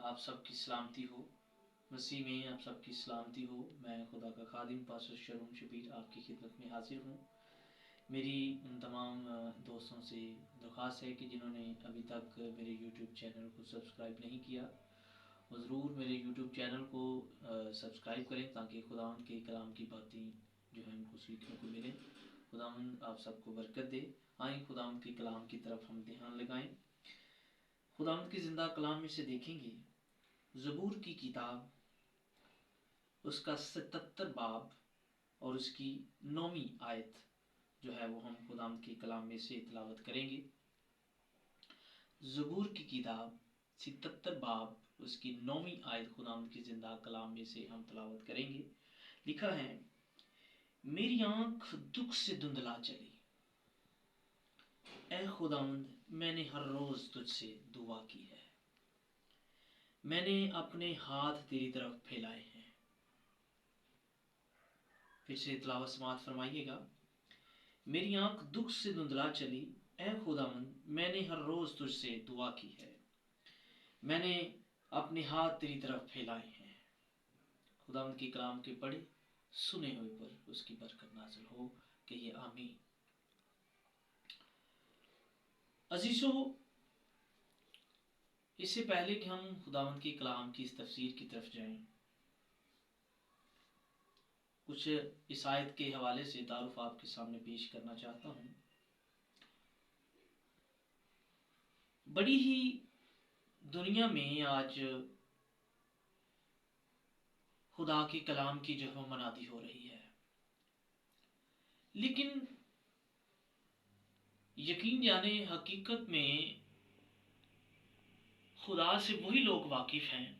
آپ سب کی سلامتی ہو، مسیح میں آپ سب کی سلامتی ہو۔ میں خدا کا خادم پاسٹر شرون شبیر آپ کی خدمت میں حاضر ہوں۔ میری ان تمام دوستوں سے درخواست ہے کہ جنہوں نے ابھی تک میرے یوٹیوب چینل کو سبسکرائب نہیں کیا، وہ ضرور میرے یوٹیوب چینل کو سبسکرائب کریں تاکہ خداوند کے کلام کی باتیں جو ہیں ان کو سیکھنے کو ملیں۔ خداوند آپ سب کو برکت دے۔ آئیں خداوند کے کلام کی طرف ہم دھیان لگائیں۔ خداوند کی زندہ کلام میں سے دیکھیں گے زبور کی کتاب، اس کا 77 باب اور اس کی 9ویں آیت جو ہے وہ ہم خداوند کے کلام میں سے تلاوت کریں گے۔ زبور کی کتاب 77 باب اس کی 9ویں آیت خداوند کی زندہ کلام میں سے ہم تلاوت کریں گے۔ لکھا ہے، میری آنکھ دکھ سے دھندلا چلی، اے خداوند میں نے ہر روز تجھ سے دعا کی ہے، میں نے اپنے ہاتھ تیری طرف پھیلائے ہیں۔ پھر سے تلاوت سماعت فرمائیے گا۔ میری آنکھ دکھ سے دھندلا چلی، اے خداوند میں نے ہر روز تجھ سے دعا کی ہے، میں نے اپنے ہاتھ تیری طرف پھیلائے ہیں۔ خداوند کی کلام کے پڑھے سنے ہوئے پر اس کی برکت نازل ہو، کہیے آمین۔ عزیزو، اس سے پہلے کہ ہم خداوند کے کلام کی اس تفسیر کی طرف جائیں، کچھ اس آیت کے حوالے سے تعارف آپ کے سامنے پیش کرنا چاہتا ہوں۔ بڑی ہی دنیا میں آج خدا کے کلام کی جو ہے منادی ہو رہی ہے، لیکن یقین جانے حقیقت میں خدا سے وہی لوگ واقف ہیں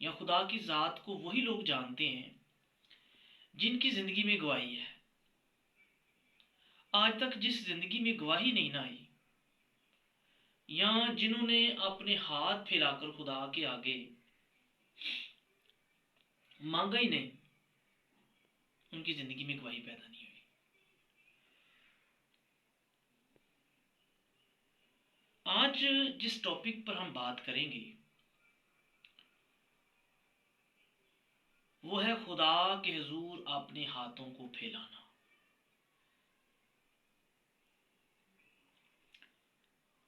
یا خدا کی ذات کو وہی لوگ جانتے ہیں جن کی زندگی میں گواہی ہے۔ آج تک جس زندگی میں گواہی نہیں نہ آئی یا جنہوں نے اپنے ہاتھ پھیلا کر خدا کے آگے مانگا ہی نہیں، ان کی زندگی میں گواہی پیدا نہیں ہوئی۔ آج جس ٹاپک پر ہم بات کریں گے وہ ہے خدا کے حضور اپنے ہاتھوں کو پھیلانا۔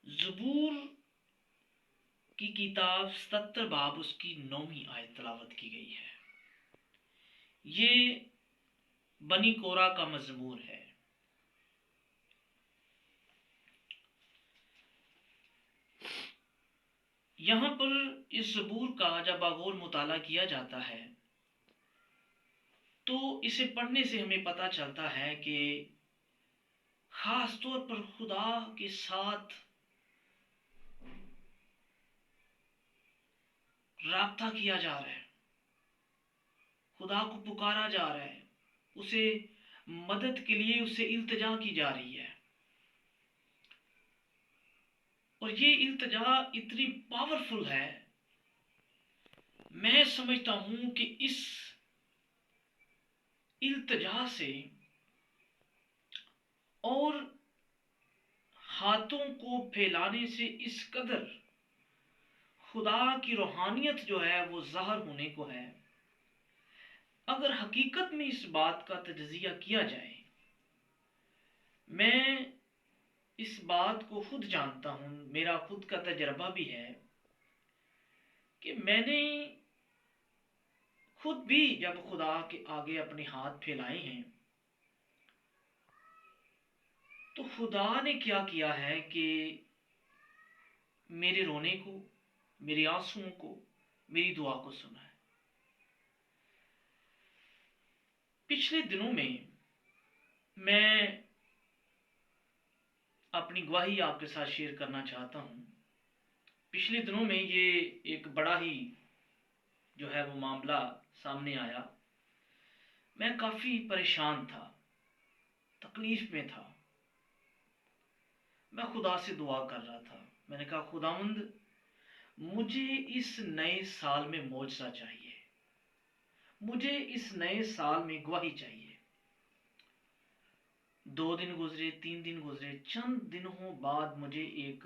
زبور کی کتاب 77 باب اس کی 9ویں آیت تلاوت کی گئی ہے۔ یہ بنی کورا کا مزمور ہے۔ یہاں پر اس زبور کا جب بغور مطالعہ کیا جاتا ہے تو اسے پڑھنے سے ہمیں پتہ چلتا ہے کہ خاص طور پر خدا کے ساتھ رابطہ کیا جا رہا ہے، خدا کو پکارا جا رہا ہے، اسے مدد کے لیے اسے التجا کی جا رہی ہے، اور یہ التجا اتنی پاورفل ہے، میں سمجھتا ہوں کہ اس التجا سے اور ہاتھوں کو پھیلانے سے اس قدر خدا کی روحانیت جو ہے وہ ظاہر ہونے کو ہے۔ اگر حقیقت میں اس بات کا تجزیہ کیا جائے، میں اس بات کو خود جانتا ہوں، میرا خود کا تجربہ بھی ہے کہ میں نے خود بھی جب خدا کے آگے اپنے ہاتھ پھیلائے ہیں تو خدا نے کیا کیا ہے کہ میرے رونے کو، میرے آنسوؤں کو، میری دعا کو سنا ہے۔ پچھلے دنوں میں اپنی گواہی آپ کے ساتھ شیئر کرنا چاہتا ہوں۔ پچھلے دنوں میں یہ ایک بڑا ہی جو ہے وہ معاملہ سامنے آیا۔ میں کافی پریشان تھا، تکلیف میں تھا۔ میں خدا سے دعا کر رہا تھا، میں نے کہا خداوند مجھے اس نئے سال میں معجزہ چاہیے، مجھے اس نئے سال میں گواہی چاہیے۔ 2 دن گزرے، 3 دن گزرے، چند دنوں بعد مجھے ایک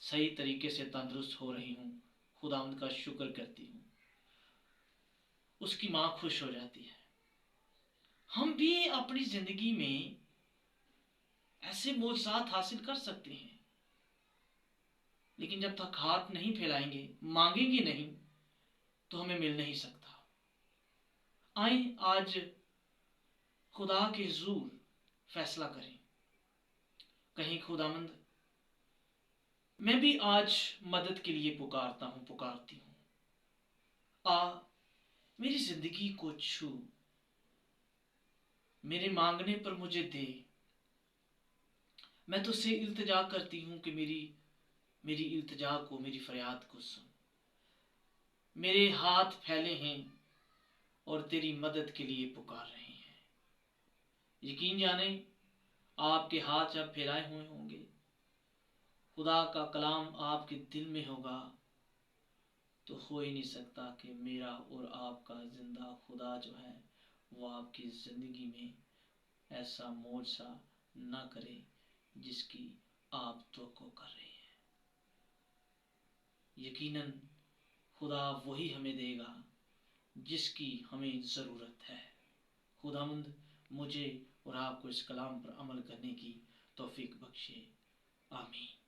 صحیح طریقے سے تندرست ہو رہی ہوں، خداوند کا شکر کرتی ہوں، اس کی ماں خوش ہو جاتی ہے۔ ہم بھی اپنی زندگی میں ایسے معجزات حاصل کر سکتے ہیں، لیکن جب تک ہاتھ نہیں پھیلائیں گے، مانگیں گے نہیں، تو ہمیں مل نہیں سکتا۔ آئیں آج خدا کے حضور فیصلہ کریں، کہیں خداوند میں بھی آج مدد کے لیے پکارتی ہوں، آ میری زندگی کو چھو، میرے مانگنے پر مجھے دے۔ میں تجھ سے التجا کرتی ہوں کہ میری التجا کو، میری فریاد کو سن۔ میرے ہاتھ پھیلے ہیں اور تیری مدد کے لیے پکار رہے ہیں۔ یقین جانیں آپ کے ہاتھ جب پھیلائے ہوئے ہوں گے، خدا کا کلام آپ کے دل میں ہوگا، تو ہو ہی نہیں سکتا کہ میرا اور آپ کا زندہ خدا جو ہے وہ آپ کی زندگی میں ایسا معجزہ نہ کرے جس کی آپ توقع کر رہے ہیں۔ یقیناً خدا وہی ہمیں دے گا جس کی ہمیں ضرورت ہے۔ خداوند مجھے اور آپ کو اس کلام پر عمل کرنے کی توفیق بخشے۔ آمین۔